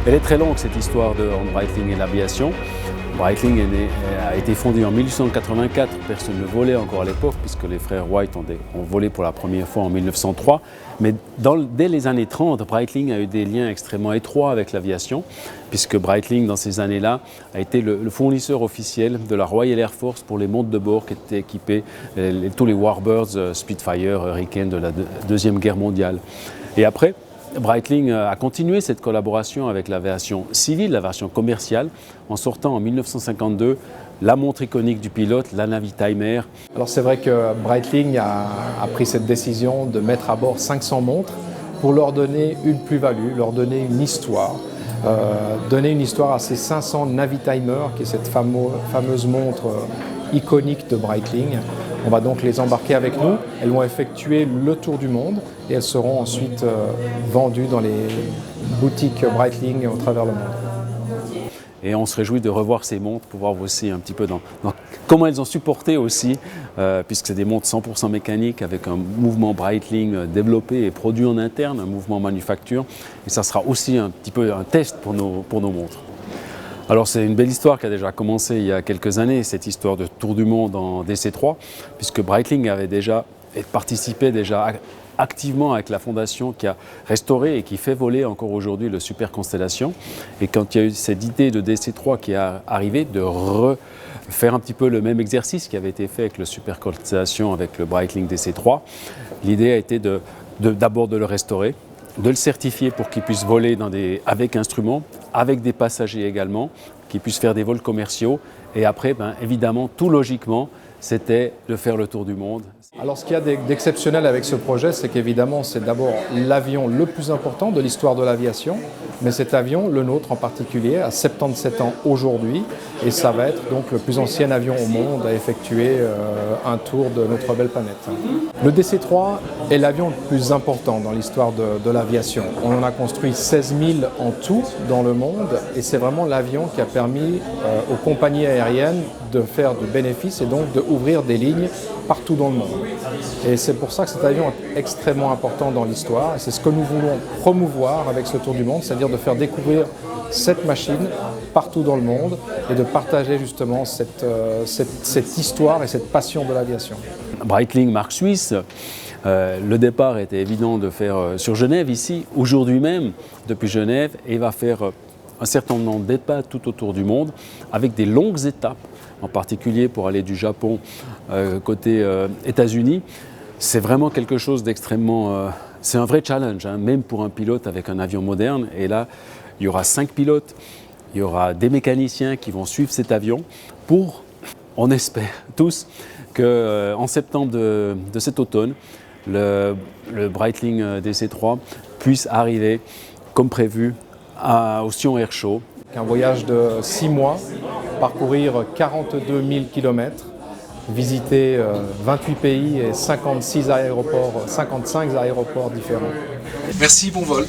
Elle est très longue cette histoire de Breitling et l'aviation. Breitling a été fondé en 1884, personne ne volait encore à l'époque puisque les frères Wright ont volé pour la première fois en 1903. Mais dès les années 30, Breitling a eu des liens extrêmement étroits avec l'aviation puisque Breitling dans ces années-là a été le fournisseur officiel de la Royal Air Force pour les montres de bord qui étaient équipés, tous les Warbirds, Spitfire, Hurricane de la Deuxième Guerre mondiale. Et après, Breitling a continué cette collaboration avec l'aviation civile, l'aviation commerciale, en sortant en 1952 la montre iconique du pilote, la Navitimer. Alors c'est vrai que Breitling a pris cette décision de mettre à bord 500 montres pour leur donner une plus-value, leur donner une histoire. Donner une histoire à ces 500 Navitimer, qui est cette fameuse montre iconique de Breitling. On va donc les embarquer avec nous, elles vont effectuer le tour du monde et elles seront ensuite vendues dans les boutiques Breitling au travers le monde. Et on se réjouit de revoir ces montres pour voir aussi un petit peu dans comment elles ont supporté aussi, puisque c'est des montres 100% mécaniques avec un mouvement Breitling développé et produit en interne, un mouvement manufacture. Et ça sera aussi un petit peu un test pour nos montres. Alors c'est une belle histoire qui a déjà commencé il y a quelques années, cette histoire de tour du monde en DC3, puisque Breitling avait déjà participé activement avec la fondation qui a restauré et qui fait voler encore aujourd'hui le Super Constellation. Et quand il y a eu cette idée de DC3 qui est arrivée, de refaire un petit peu le même exercice qui avait été fait avec le Super Constellation, avec le Breitling DC3, l'idée a été d'abord de le restaurer, de le certifier pour qu'il puisse voler avec instruments, avec des passagers également, qu'il puisse faire des vols commerciaux. Et après, évidemment, tout logiquement, c'était de faire le tour du monde. Alors ce qu'il y a d'exceptionnel avec ce projet, c'est qu'évidemment c'est d'abord l'avion le plus important de l'histoire de l'aviation, mais cet avion, le nôtre en particulier, a 77 ans aujourd'hui et ça va être donc le plus ancien avion au monde à effectuer un tour de notre belle planète. Le DC-3 est l'avion le plus important dans l'histoire de l'aviation. On en a construit 16 000 en tout dans le monde et c'est vraiment l'avion qui a permis aux compagnies aériennes de faire du bénéfice et donc d'ouvrir des lignes partout dans le monde. Et c'est pour ça que cet avion est extrêmement important dans l'histoire. Et c'est ce que nous voulons promouvoir avec ce tour du monde, c'est-à-dire de faire découvrir cette machine partout dans le monde et de partager justement cette histoire et cette passion de l'aviation. Breitling, marque suisse. Le départ était évident de faire sur Genève ici, aujourd'hui même, depuis Genève, et va faire un certain nombre d'étapes tout autour du monde, avec des longues étapes, en particulier pour aller du Japon côté États-Unis. C'est vraiment quelque chose d'extrêmement... c'est un vrai challenge, même pour un pilote avec un avion moderne. Et là, il y aura 5 pilotes, il y aura des mécaniciens qui vont suivre cet avion pour, on espère tous, qu'en septembre de cet automne, le Breitling DC3 puisse arriver, comme prévu, au Sion Air Show. Un voyage de 6 mois, parcourir 42 000 km, visiter 28 pays et 55 aéroports différents. Merci, bon vol.